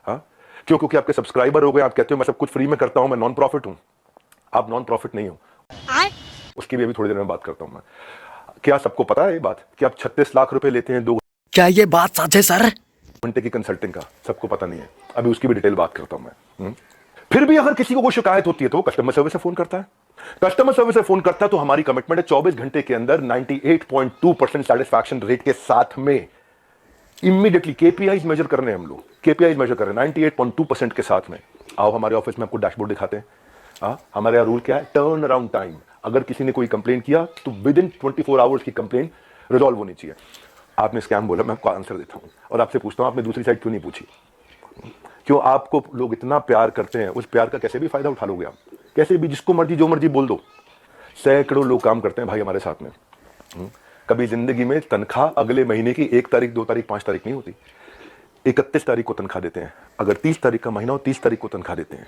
हाँ, क्यों? क्योंकि आपके सब्सक्राइबर हो गए, आप कहते हो मैं सब कुछ फ्री में करता हूं, मैं नॉन प्रॉफिट हूं। आप नॉन प्रॉफिट नहीं हो, उसकी भी अभी थोड़ी देर में बात करता हूं मैं। क्या सबको पता है ये बात कि आप 36 लाख रुपए लेते हैं 2 क्या ये बात सच है सर? घंटे की कंसल्टिंग का? सबको पता नहीं है, अभी उसकी भी डिटेल बात करता हूं मैं। फिर भी अगर किसी को कोई शिकायत होती है तो कस्टमर सर्विस से फोन करता है। कस्टमर सर्विस से फोन करता है तो हमारी कमिटमेंट है 24 घंटे के अंदर 98.2% सेटिस्फैक्शन रेट के साथ में इमीडिएटली केपीआईज मेजर करने हैं हम लोग, केपीआईज मेजर कर रहे हैं 98.2% के साथ में। आओ हमारे ऑफिस में आपको डैशबोर्ड दिखाते हैं। हमारे यहाँ रूल क्या है? Turn around time. अगर किसी ने कोई कंप्लेन किया तो विद इन 24 आवर्स की कंप्लेन रिजॉल्व होनी चाहिए। आपने स्कैम बोला, मैं आपको आंसर देता हूं और आपसे पूछता हूं आपने दूसरी साइड क्यों नहीं पूछी? क्यों? आपको लोग इतना प्यार करते हैं, उस प्यार का कैसे भी फायदा उठा लोगे आप? कैसे भी जिसको मर्जी जो मर्जी बोल दो। सैकड़ों लोग काम करते हैं भाई हमारे साथ में। कभी जिंदगी में तनख्वाह अगले महीने की 1 तारीख 2 तारीख 5 तारीख नहीं होती, 31 तारीख को तनख्वाह देते हैं। अगर 30 तारीख का महीना हो 30 तारीख को तनख्वाह देते हैं।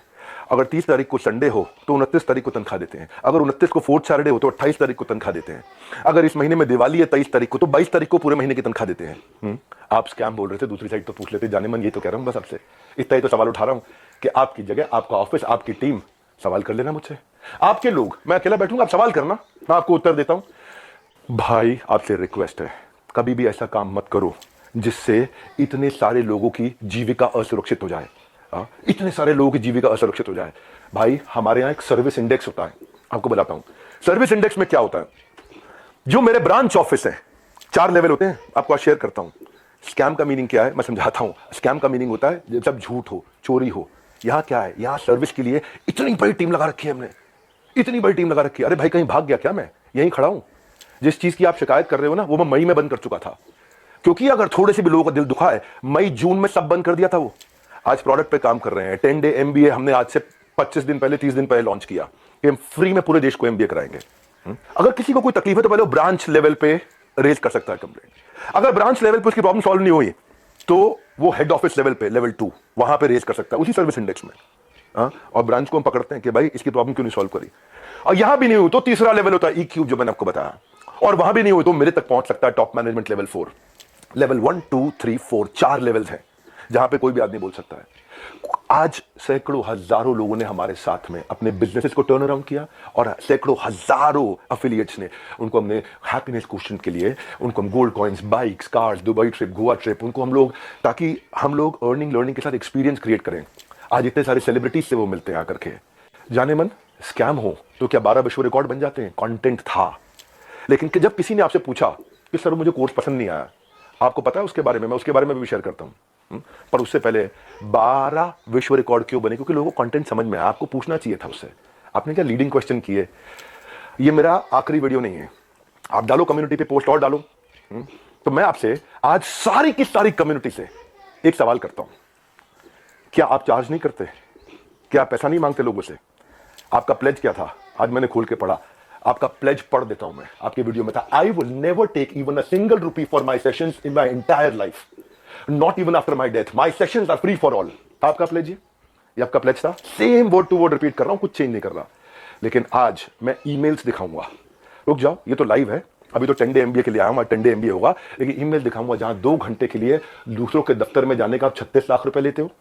अगर 30 तारीख को संडे हो तो 29 तारीख को तनख्वाह देते हैं। अगर 29 को फोर्थ सैटरडे हो तो 28 तारीख को तनख्वाह देते हैं। अगर इस महीने में दिवाली है 23 तारीख को तो 22 तारीख को पूरे महीने की तनख्वाह देते हैं। आप स्कैम बोल रहे थे, दूसरी साइड तो पूछ लेते। जाने मन ये तो कह रहा हूं बस आपसे, इतना ही तो सवाल उठा रहा हूं कि आपकी जगह, आपका ऑफिस, आपकी टीम सवाल कर लेना मुझसे। आपके लोग, मैं अकेला बैठूंगा, आप सवाल करना, मैं आपको उत्तर देता हूं। भाई आपसे रिक्वेस्ट है, कभी भी ऐसा काम मत करो जिससे इतने सारे लोगों की जीविका असुरक्षित हो जाए। इतने सारे लोगों की जीविका असुरक्षित हो जाए। भाई हमारे यहां एक सर्विस इंडेक्स होता है, आपको बताता हूं। सर्विस इंडेक्स में क्या होता है? जो मेरे ब्रांच ऑफिस है, 4 लेवल होते हैं, आपको आज शेयर करता हूं। स्कैम का मीनिंग क्या है मैं समझाता हूं। स्कैम का मीनिंग होता है जब झूठ हो, चोरी हो। यहां क्या है? यहां सर्विस के लिए इतनी बड़ी टीम लगा रखी है हमने, इतनी बड़ी टीम लगा रखी है। अरे भाई कहीं भाग गया क्या? मैं यहीं खड़ा हूं। जिस चीज की आप शिकायत कर रहे हो ना, वो मैं मई में बंद कर चुका था, क्योंकि अगर थोड़े से भी लोगों का दिल दुखा है, मई जून में सब बंद कर दिया था वो। आज प्रोडक्ट पे काम कर रहे हैं। 10 डे एमबीए हमने आज से 25 दिन पहले, 30 दिन पहले लॉन्च किया कि हम फ्री में पूरे देश को एमबीए कराएंगे। अगर किसी को कोई तकलीफ है तो पहले वो ब्रांच लेवल पे रेज कर सकता है कंप्लेंट। अगर ब्रांच लेवल पे उसकी प्रॉब्लम सॉल्व नहीं हुई तो वो हेड ऑफिस लेवल पे, लेवल 2, वहां पे रेज कर सकता है उसी सर्विस इंडेक्स में। और ब्रांच को हम पकड़ते हैं कि भाई इसकी प्रॉब्लम क्यों नहीं सॉल्व करी। और यहां भी नहीं हुई तो तीसरा लेवल होता है ई क्यूब, जो मैंने आपको बताया। और वहां भी नहीं हुई तो मेरे तक पहुंच सकता है top management level 4। Level 1 2 3 4 4 levels हैं जहां पे कोई भी आदमी बोल सकता है। आज सैकड़ों हजारों लोगों ने हमारे साथ में अपने बिजनेसेस को टर्न अराउंड किया और सैकड़ों हजारों एफिलिएट्स ने, उनको हमने हैप्पीनेस क्वेश्चन के लिए, उनको हम gold coins, bikes, cars, Dubai trip, Goa trip, उनको हम लोग, ताकि हम लोग अर्निंग लर्निंग के साथ एक्सपीरियंस क्रिएट करें। आज इतने सारे सेलिब्रिटीज से वो मिलते हैं आकर के। जाने मन स्कैम हो तो क्या 12 विश्व रिकॉर्ड बन जाते हैं? कंटेंट था। लेकिन जब किसी ने आपसे पूछा कि सर मुझे कोर्स पसंद नहीं आया, आपको पता है उसके बारे में, मैं उसके बारे में भी शेयर करता हूं। पर उससे पहले 12 विश्व रिकॉर्ड क्यों बने? क्योंकि लोगों को कंटेंट समझ में आया। आपको पूछना चाहिए था उससे। आपने क्या लीडिंग क्वेश्चन किए? ये मेरा आखिरी वीडियो नहीं है, आप डालो कम्युनिटी पे, पोस्ट और डालो। तो मैं आपसे आज सारी की सारी कम्युनिटी से एक सवाल करता हूं, क्या आप चार्ज नहीं करते? क्या आप पैसा नहीं मांगते लोगों से? आपका प्लेज क्या था? आज मैंने खोल के पढ़ा, आपका प्लेज पढ़ देता हूं मैं। आपके वीडियो में था, I will never take even a single rupee for my sessions in my entire life, not even after my death, my sessions are free for all. आपका प्लेज, ये आपका प्लेज था। Same word to word repeat कर रहा हूं, कुछ change नहीं कर रहा। लेकिन आज मैं ईमेल्स दिखाऊंगा। रुक जाओ, ये तो लाइव है, अभी तो 10 डे एमबीए के लिए आया हूं, 10 डे एमबीए होगा। लेकिन ईमेल दिखाऊंगा जहां 2 घंटे के लिए दूसरों के दफ्तर में जाने का आप 36 लाख रुपए लेते हो,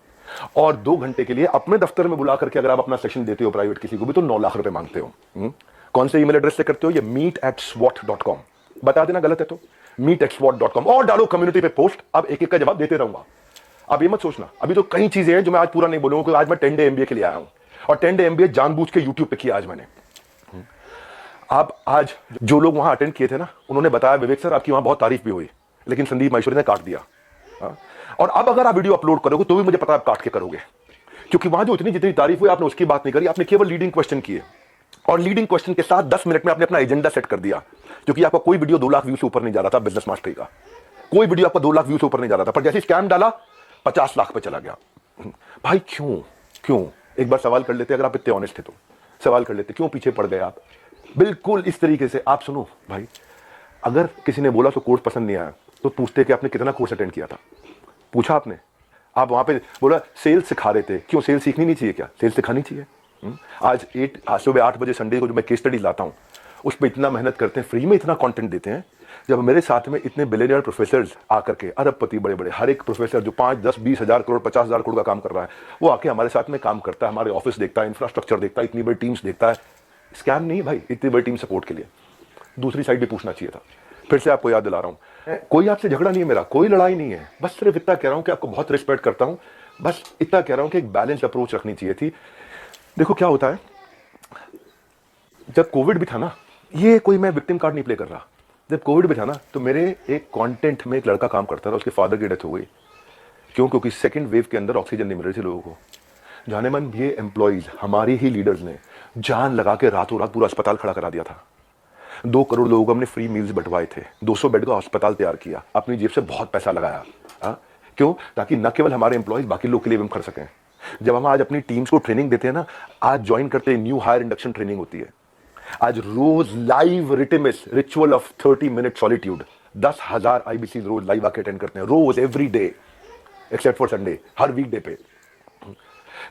और 2 घंटे के लिए अपने दफ्तर में बुला करके अगर आप अपना सेशन देते हो प्राइवेट किसी को भी तो 9 लाख रुपए मांगते हो। कौन से ईमेल एड्रेस से करते हो? ये meet@swat.com। बता देना गलत है तो meet@swat.com, और डालो कम्युनिटी पे पोस्ट। अब एक एक का जवाब देते रहूंगा। अब ये मत सोचना, अभी तो कई चीजें हैं जो मैं आज पूरा नहीं बोलूंगा, क्योंकि आज मैं 10 डे एमबीए के लिए आया हूं, और 10 डे एमबीए जानबूझ के यूट्यूब पे किया आज मैंने। आप आज जो लोग वहां अटेंड किए थे ना, उन्होंने बताया विवेक सर आपकी वहां बहुत तारीफ भी हुई, लेकिन संदीप माहेश्वरी ने काट दिया। और अब अगर आप वीडियो अपलोड करोगे तो भी मुझे पता है आप काट के करोगे, क्योंकि वहां जो इतनी जितनी तारीफ हुई आपने उसकी बात नहीं करी, आपने केवल लीडिंग क्वेश्चन किए। और लीडिंग क्वेश्चन के साथ 10 मिनट में आपने अपना एजेंडा सेट कर दिया, क्योंकि आपका कोई वीडियो 2 लाख व्यू से ऊपर नहीं जा रहा था। बिजनेस मास्टरी का कोई वीडियो आपका 2 लाख व्यू से ऊपर नहीं जा रहा था, पर जैसे स्कैम डाला 50 लाख पे चला गया। भाई क्यों? क्यों? एक बार सवाल कर लेते, अगर आप इतने ऑनेस्ट थे तो सवाल कर लेते, क्यों पीछे पड़ गए आप? बिल्कुल इस तरीके से आप सुनो भाई, अगर किसी ने बोला तो कोर्स पसंद नहीं आया तो पूछते कि आपने कितना कोर्स अटेंड किया था, पूछा आपने? आप वहां पे बोला सेल्स सिखा रहे थे, क्यों? सेल्स सीखनी नहीं चाहिए क्या? सेल्स सिखानी चाहिए। आज सुबह 8 बजे संडे को जो मैं केस स्टडी लाता हूं, उस पर इतना मेहनत करते हैं, फ्री में इतना कंटेंट देते हैं जब मेरे साथ में इतने बिलियनियर प्रोफेसर आकर के, अरबपति बड़े बड़े, हर एक प्रोफेसर जो 5, 10, 20 हजार करोड़, 50 हजार करोड़ का काम कर रहा है, वो आके हमारे साथ में काम करता है, हमारे ऑफिस देखता है, इंफ्रास्ट्रक्चर देखता है, इतनी बड़ी टीम्स देखता है। स्कैम नहीं भाई, इतनी बड़ी टीम सपोर्ट के लिए। दूसरी साइड भी पूछना चाहिए था। फिर से आपको याद दिला रहा हूं, कोई आपसे झगड़ा नहीं है, मेरा कोई लड़ाई नहीं है, बस सिर्फ इतना कह रहा हूं कि आपको बहुत रिस्पेक्ट करता हूं, बस इतना कह रहा हूं कि एक बैलेंस अप्रोच रखनी चाहिए थी। देखो क्या होता है, जब कोविड भी था ना, ये कोई मैं विक्टिम कार्ड नहीं प्ले कर रहा, जब कोविड भी था ना, तो मेरे एक कंटेंट में एक लड़का काम करता था, उसके फादर की डेथ हो गई। क्यों? क्योंकि सेकंड वेव के अंदर ऑक्सीजन नहीं मिल रही थी लोगों को। जाने मन ये एम्प्लॉइज, हमारे ही लीडर्स ने जान लगा के रातों रात पूरा अस्पताल खड़ा करा दिया था। 2 करोड़ लोगों को हमने फ्री मील्स बंटवाए थे, 200 बेड का अस्पताल तैयार किया, अपनी जेब से बहुत पैसा लगाया। क्यों? ताकि न केवल हमारे एम्प्लॉइज, बाकी लोग के लिए भी हम कर सकें। जब हम आज अपनी टीम्स को ट्रेनिंग देते हैं ना, आज ज्वाइन करते हैं, न्यू हायर इंडक्शन ट्रेनिंग होती है, आज रोज लाइव रिटिमिस ritual of 30 minute solitude, 10,000 IBC रोज लाइव आके अटेंड करते हैं, रोज every day except for Sunday, हर वीक डे पे।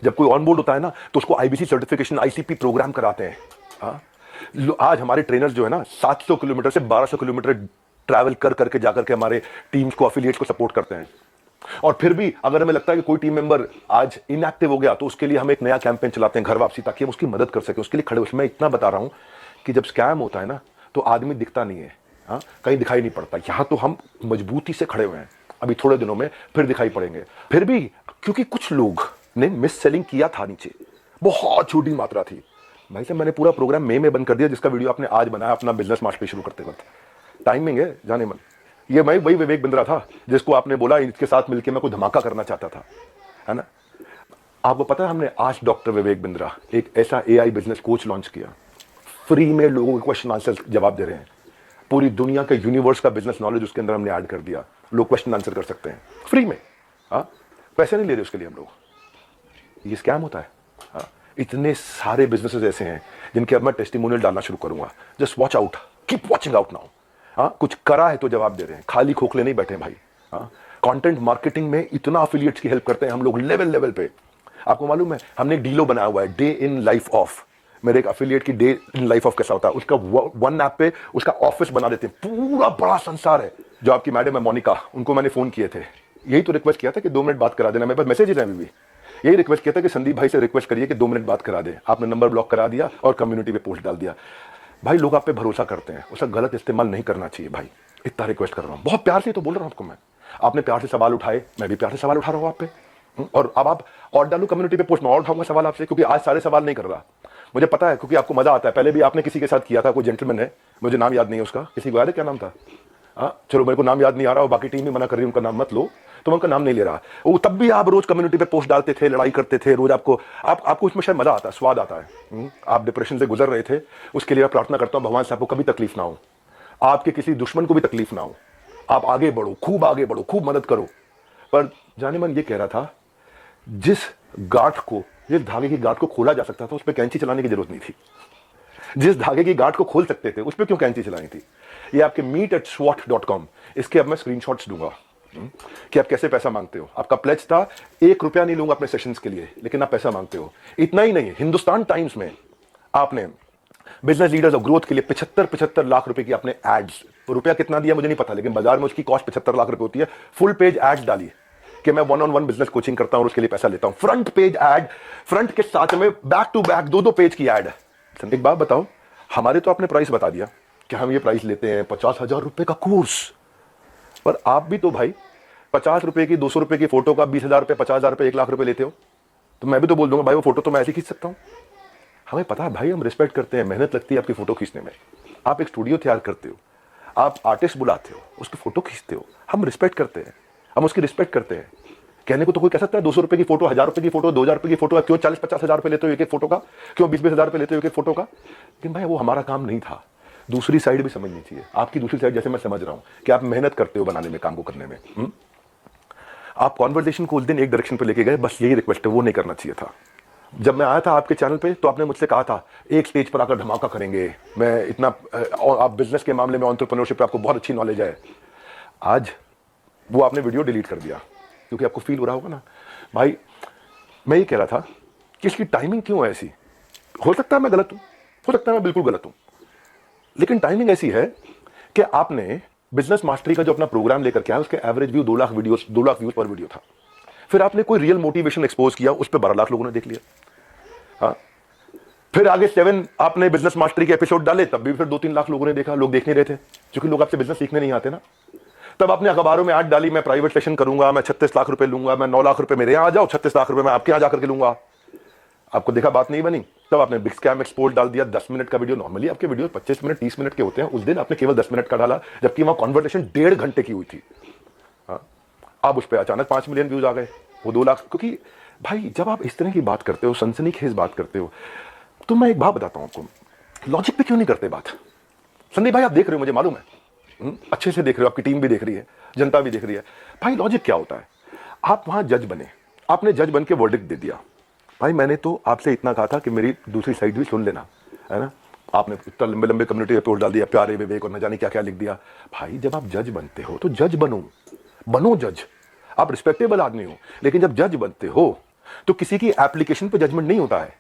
जब कोई ऑन बोर्ड होता है ना, तो उसको आईबीसी सर्टिफिकेशन, आईसीपी प्रोग्राम कराते हैं। आज हमारे ट्रेनर्स जो है ना, 700 किलोमीटर से 1200 किलोमीटर ट्रैवल कर करके जाकर के हमारे टीम्स को, अफिलिएट्स को सपोर्ट करते हैं। और फिर भी अगर हमें लगता है कि कोई टीम मेंबर आज इनएक्टिव हो गया, तो उसके लिए हम एक नया कैंपेन चलाते हैं, घर वापसी, ताकि हम उसकी मदद कर सके, उसके लिए खड़े। उसमें इतना बता रहा हूं कि जब स्कैम होता है ना, तो आदमी दिखता नहीं है, कहीं दिखाई नहीं पड़ता। यहां तो हम मजबूती से खड़े हुए हैं, अभी थोड़े दिनों में फिर दिखाई पड़ेंगे। फिर भी क्योंकि कुछ लोग ने मिस सेलिंग किया था, नीचे बहुत छोटी मात्रा थी। भाई साहब, मैंने पूरा प्रोग्राम मई में बंद कर दिया, जिसका वीडियो आपने आज बनाया अपना बिजनेस मास्टर शुरू करते वक्त। टाइमिंग है जाने मन। ये मैं वही विवेक बिंद्रा था जिसको आपने बोला इसके साथ मिलकर मैं कोई धमाका करना चाहता था, है ना। आपको पता है, हमने आज डॉक्टर विवेक बिंद्रा एक ऐसा एआई बिजनेस कोच लॉन्च किया, फ्री में लोगों के क्वेश्चन आंसर जवाब दे रहे हैं। पूरी दुनिया के यूनिवर्स का बिजनेस नॉलेज उसके अंदर हमने ऐड कर दिया, लोग क्वेश्चन आंसर कर सकते हैं फ्री में। पैसे नहीं ले रहे उसके लिए हम लोग। ये स्कैम होता है। इतने सारे बिजनेसेस ऐसे हैं जिनके अब मैं टेस्टिमोनियल डालना शुरू करूंगा। Just watch out, keep watching out now. कुछ करा है तो जवाब दे रहे हैं, खाली खोखले नहीं बैठे भाई। कंटेंट मार्केटिंग में इतना एफिलिएट्स की हेल्प करते हैं हम लोग लेवल पे। आपको मालूम है, हमने एक डीलो बनाया हुआ है, डे इन लाइफ ऑफ। मेरे एक एफिलिएट की डे इन लाइफ ऑफ कैसा होता है, उसका वन ऐप पे उसका ऑफिस बना देते हैं, पूरा बड़ा संसार है। जो आपकी मैडम है मोनिका, उनको मैंने फोन किए थे, यही तो रिक्वेस्ट किया था कि 2 मिनट बात करा देना। मेरे पास मैसेज है अभी भी, यही रिक्वेस्ट किया था कि संदीप भाई से रिक्वेस्ट करिए कि 2 मिनट बात करा दे। आपने नंबर ब्लॉक करा दिया और कम्युनिटी पे पोस्ट डाल दिया। भाई लोग आप पे भरोसा करते हैं, उसका गलत इस्तेमाल नहीं करना चाहिए भाई। इतना रिक्वेस्ट कर रहा हूं, बहुत प्यार से तो बोल रहा हूं आपको मैं। आपने प्यार से सवाल उठाए, मैं भी प्यार से सवाल उठा रहा हूं आप पे। और अब आप और डालू कम्युनिटी पे पोस्ट, मैं और उठाऊंगा सवाल आपसे, क्योंकि आज सारे सवाल नहीं कर रहा। मुझे पता है, क्योंकि आपको मजा आता है। पहले भी आपने किसी के साथ किया था, कोई जेंटलमैन है, मुझे नाम याद नहीं है उसका, किसी को याद है क्या नाम था? चलो मेरे को नाम याद नहीं आ रहा, और बाकी टीम भी मना कर रही है उनका नाम मत लो, तो मैं उनका नाम नहीं ले रहा। वो तब भी आप रोज कम्युनिटी पे पोस्ट डालते थे, लड़ाई करते थे रोज। आपको इसमें शायद मजा आता है, स्वाद आता है। आप डिप्रेशन से गुजर रहे थे, उसके लिए मैं प्रार्थना करता हूं भगवान से आपको कभी तकलीफ ना हो, आपके किसी दुश्मन को भी तकलीफ ना हो। आप आगे बढ़ो, खूब आगे बढ़ो, खूब मदद करो। पर जाने मन ये कह रहा था, जिस धागे की गांठ को खोला जा सकता था, उस पर कैंची चलाने की जरूरत नहीं थी। जिस धागे की गांठ को खोल सकते थे, उस पर क्यों कैंची चलानी थी? ये आपके meet@swat.com, इसके अब मैं स्क्रीनशॉट्स दूंगा कि आप कैसे पैसा मांगते हो। आपका प्लेज था 1 रुपया नहीं लूंगा अपने सेशंस के लिए, लेकिन आप पैसा मांगते हो। इतना ही नहीं, हिंदुस्तान टाइम्स में आपने बिजनेस लीडर्स और ग्रोथ के लिए 75 लाख रुपए की आपने एड्स, रुपया कितना दिया मुझे नहीं पता, लेकिन बाजार में उसकी कॉस्ट 75 लाख रुपए होती है। फुल पेज एड्स डाली कि मैं 1-on-1 बिजनेस कोचिंग करता हूं और उसके लिए पैसा लेता हूं। फ्रंट पेज एड, फ्रंट के साथ में बैक टू बैक 2-2 पेज की एड। एक बात बताओ, हमारे तो आपने प्राइस बता दिया कि हम ये प्राइस लेते हैं 50,000 रुपए का कोर्स, पर आप भी तो भाई 50 रुपए की, 200 रुपए की फोटो का 20,000 रुपए, 50,000 रुपए, 1 लाख रुपए लेते हो। तो मैं भी तो बोल दूंगा भाई वो फोटो तो मैं ऐसे खींच सकता हूं। हमें पता है भाई, हम रिस्पेक्ट करते हैं, मेहनत लगती है आपकी फोटो खींचने में। आप एक स्टूडियो तैयार करते हो, आप आर्टिस्ट बुलाते हो, उसकी फोटो खींचते हो, हम रिस्पेक्ट करते हैं, हम उसकी रिस्पेक्ट करते हैं। कहने को तो कोई कह सकता है 200 रुपए की फोटो, 1000 रुपए की फोटो, 2000 रुपए की फोटो, क्यों 40-50 हजार रुपए लेते हो एक फोटो का, क्यों 20-20 हजार रुपए लेते हो एक फोटो का? लेकिन भाई वो हमारा काम नहीं था। दूसरी साइड भी समझनी चाहिए, आपकी दूसरी साइड जैसे मैं समझ रहा हूं कि आप मेहनत करते हो बनाने में, काम को करने में। आप कॉन्वर्सेशन को उस दिन एक डायरेक्शन पे लेके गए, बस यही रिक्वेस्ट है, वो नहीं करना चाहिए था। जब मैं आया था आपके चैनल पे तो आपने मुझसे कहा था एक स्टेज पर आकर धमाका करेंगे, मैं इतना, आप बिजनेस के मामले में, एंटरप्रेन्योरशिप पे आपको बहुत अच्छी नॉलेज है। आज वो आपने वीडियो डिलीट कर दिया, क्योंकि आपको फील हो रहा होगा ना भाई। मैं ये कह रहा था कि इसकी टाइमिंग क्यों है ऐसी? हो सकता है मैं गलत हूं, हो सकता है मैं बिल्कुल गलत हूं, लेकिन टाइमिंग ऐसी है कि आपने बिजनेस मास्टरी का जो अपना प्रोग्राम लेकर के आया उसके average view 2 lakh videos 2 lakh views पर वीडियो था। फिर आपने कोई रियल मोटिवेशन एक्सपोज किया, उस पर 12 लाख लोगों ने देख लिया। हाँ, फिर आगे 7 आपने बिजनेस मास्टरी के एपिसोड डाले, तब भी फिर 2-3 लाख लोगों ने देखा। लोग देख नहीं रहे थे क्योंकि लोग आपसे बिजनेस सीखने नहीं आते ना। तब आपने अखबारों में ऐड डाली, मैं प्राइवेट सेशन करूंगा, मैं 36 लाख रुपए लूंगा, मैं 9 लाख रुपए मेरे यहां आ जाओ, 36 लाख रुपए मैं आपके यहां जाकर के लूंगा। आपको देखा बात नहीं बनी, तब आपने बिग स्कैम एक्सपोर्ट डाल दिया। 10 मिनट का वीडियो, नॉर्मली आपके वीडियो 25 मिनट 30 मिनट के होते हैं, उस दिन आपने केवल 10 मिनट का डाला, जबकि वहां कॉन्वर्सेशन 1.5 घंटे की हुई थी। हाँ, अब उस पर अचानक 5 मिलियन व्यूज आ गए, वो 2 लाख। क्योंकि भाई जब आप इस तरह की बात करते हो, सनसनीखेज बात करते हो, तो मैं एक बात बताता हूं आपको, लॉजिक पे क्यों नहीं करते बात। संदीप भाई आप देख रहे हो, मुझे मालूम है, अच्छे से देख रहे हो, आपकी टीम भी देख रही है, जनता भी देख रही है। भाई लॉजिक क्या होता है, आप वहां जज बने, आपने जज बन के वर्डिक्ट दे दिया। भाई मैंने तो आपसे इतना कहा था कि मेरी दूसरी साइड भी सुन लेना, है ना। आपने इतना लंबे लंबे कम्युनिटी रिपोर्ट डाल दिया, प्यारे विवेक और न जाने क्या क्या लिख दिया। भाई जब आप जज बनते हो तो जज बनो जज। आप रिस्पेक्टेबल आदमी हो, लेकिन जब जज बनते हो तो किसी की एप्लीकेशन पे जजमेंट नहीं होता है,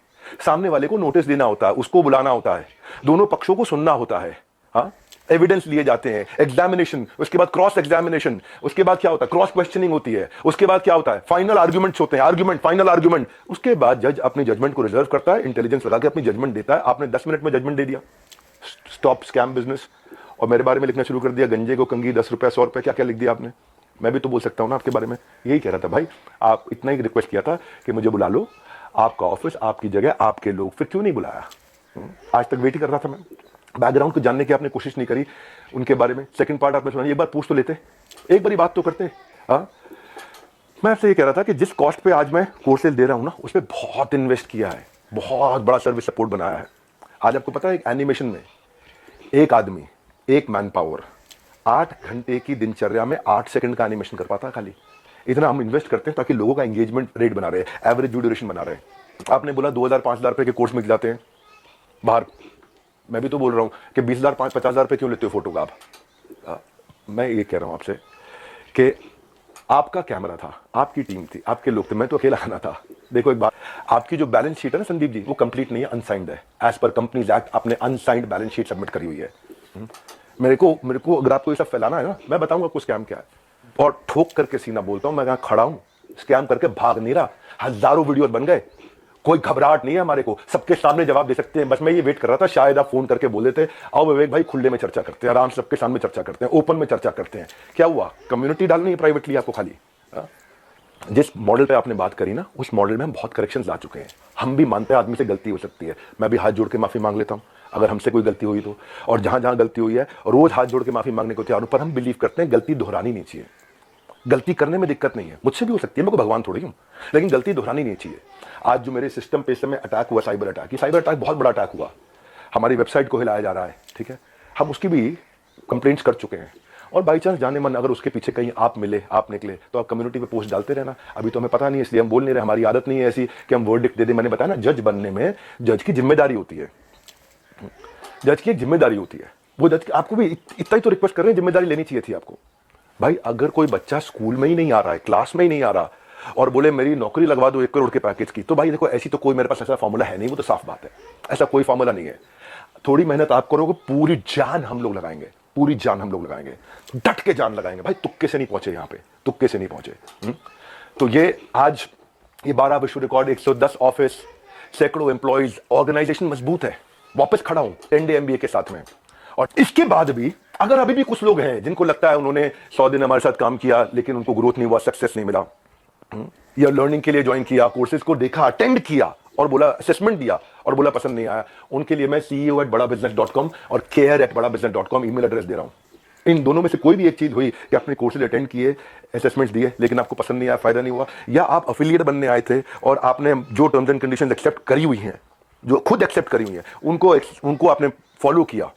सामने वाले को नोटिस देना होता है, उसको बुलाना होता है, दोनों पक्षों को सुनना होता है। हाँ, एविडेंस लिए जाते हैं, एग्जामिनेशन, उसके बाद क्रॉस एग्जामिनेशन, उसके बाद क्या होता है, क्रॉस क्वेश्चनिंग होती है, उसके बाद क्या होता है, फाइनल आर्गुमेंट्स होते हैं, आर्गुमेंट, फाइनल आर्गुमेंट। उसके बाद जज अपनी जजमेंट को रिजर्व करता है, इंटेलिजेंस लगा के अपनी जजमेंट देता है। आपने 10 मिनट में जजमेंट दे दिया, स्टॉप स्कैम बिजनेस, और मेरे बारे में लिखना शुरू कर दिया, गंजे को कंगी 10 रुपए 100 रुपए, क्या क्या लिख दिया आपने। मैं भी तो बोल सकता हूं ना आपके बारे में, यही कह रहा था भाई। आप इतना ही रिक्वेस्ट किया था कि मुझे बुला लो, आपका ऑफिस, आपकी जगह, आपके लोग, फिर क्यों नहीं बुलाया। आज तक वेट ही कर रहा था मैं, बैकग्राउंड को जानने की आपने कोशिश नहीं करी उनके बारे में। सेकंड पार्ट आपने सुना, एक बार पूछ तो लेते, एक बारी बात तो करते। हाँ, मैं आपसे ये कह रहा था कि जिस कॉस्ट पे आज मैं कोर्सेज दे रहा हूं ना, उस पर बहुत इन्वेस्ट किया है, बहुत बड़ा सर्विस सपोर्ट बनाया है। आज आपको पता है एक एनिमेशन में एक आदमी, एक मैन पावर 8 घंटे की दिनचर्या में 8 सेकंड का एनिमेशन कर पाता है खाली। इतना हम इन्वेस्ट करते हैं ताकि लोगों का एंगेजमेंट रेट बना रहे, एवरेज व्यू ड्यूरेशन बना रहे। आपने बोला 2000-5000 रुपए के कोर्स मिल जाते हैं बाहर, मैं भी तो बोल रहा हूं कि 20,000-50,000 रुपए क्यों लेते हो फोटो का आप। मैं ये कह रहा हूं आपसे कि आपका कैमरा था, आपकी टीम थी, आपके लोग थे, मैं तो अकेला आना था। देखो एक बात, आपकी जो बैलेंस शीट है ना संदीप जी, वो कंप्लीट नहीं है, अनसाइंड है। एज पर कंपनीज एक्ट आपने अनसाइंड बैलेंस शीट सबमिट करी हुई है। मेरे को अगर आपको ये सब फैलाना है ना, मैं बताऊंगा आपको स्कैम क्या है, और ठोक करके सीना बोलता हूं, मैं यहाँ खड़ा हूं, स्कैम करके भाग नहीं रहा। हजारों वीडियो बन गए, कोई घबराहट नहीं है हमारे को, सबके सामने जवाब दे सकते हैं। बस मैं ये वेट कर रहा था, शायद आप फोन करके बोल देते, आओ विवेक भाई खुले में चर्चा करते हैं, आराम से सबके सामने चर्चा करते हैं, ओपन में चर्चा करते हैं। क्या हुआ, कम्युनिटी डालनी है प्राइवेटली आपको खाली। जिस मॉडल पे आपने बात करी ना, उस मॉडल में हम बहुत करेक्शंस ला चुके हैं। हम भी मानते हैं आदमी से गलती हो सकती है, मैं भी हाथ जोड़ के माफी मांग लेता हूं अगर हमसे कोई गलती हुई तो, और जहां जहां गलती हुई है रोज हाथ जोड़ के माफी मांगने को तैयार हूं। पर हम बिलीव करते हैं गलती दोहरानी नहीं चाहिए। गलती करने में दिक्कत नहीं है, मुझसे भी हो सकती है, मैं कोई भगवान थोड़ी हूं, लेकिन गलती दोहरानी नहीं चाहिए। आज जो मेरे सिस्टम पे इस समय अटैक हुआ, साइबर अटैक, ये साइबर अटैक बहुत बड़ा अटैक हुआ, हमारी वेबसाइट को हिलाया जा रहा है, ठीक है, हम उसकी भी कंप्लेंट्स कर चुके हैं। और बाई चांस जाने मन अगर उसके पीछे कहीं आप मिले, आप निकले, तो आप कम्युनिटी पे पोस्ट डालते रहना। अभी तो हमें पता नहीं है, इसलिए हम बोल नहीं रहे, हमारी आदत नहीं है ऐसी कि हम वर्डिक्ट दे दें। मैंने बताया ना, जज बनने में जज की जिम्मेदारी होती है, जज की एक जिम्मेदारी होती है। वो जज, आपको भी इतना ही तो रिक्वेस्ट कर रहे हैं, जिम्मेदारी लेनी चाहिए थी आपको। भाई अगर कोई बच्चा स्कूल में ही नहीं आ रहा है, क्लास में ही नहीं आ रहा, और बोले मेरी नौकरी लगवा दो 1 करोड़ के पैकेज की, तो भाई देखो ऐसी तो कोई मेरे पास ऐसा फॉर्मूला है नहीं, वो तो साफ बात है, ऐसा कोई फॉर्मूला नहीं है। थोड़ी मेहनत आप करोगे, पूरी जान हम लोग लगाएंगे, पूरी जान हम लोग लगाएंगे, डट के जान लगाएंगे भाई। तुक्के से नहीं पहुंचे यहाँ पे, तुक्के से नहीं पहुंचे। तो ये आज ये 12 विश्व रिकॉर्ड, 110 ऑफिस, सैकड़ों एम्प्लॉइज, ऑर्गेनाइजेशन मजबूत है। वापस खड़ा हूं 10 डे MBA के साथ में। और इसके बाद भी अगर अभी भी कुछ लोग हैं जिनको लगता है उन्होंने 100 दिन हमारे साथ काम किया लेकिन उनको ग्रोथ नहीं हुआ, सक्सेस नहीं मिला, या लर्निंग के लिए ज्वाइन किया, कोर्सेज को देखा, अटेंड किया और बोला, असेसमेंट दिया और बोला पसंद नहीं आया, उनके लिए मैं CEO@badabusiness.com और care@badabusiness.com ईमेल एड्रेस दे रहा हूं। इन दोनों में से कोई भी एक चीज हुई कि आपने कोर्सेज अटेंड किए, असेसमेंट्स दिए, लेकिन आपको पसंद नहीं आया, फायदा नहीं हुआ, या आप अफिलिएट बनने आए थे और आपने जो टर्म्स एंड कंडीशंस एक्सेप्ट करी हुई हैं, जो खुद एक्सेप्ट करी हुई हैं, उनको आपने फॉलो किया,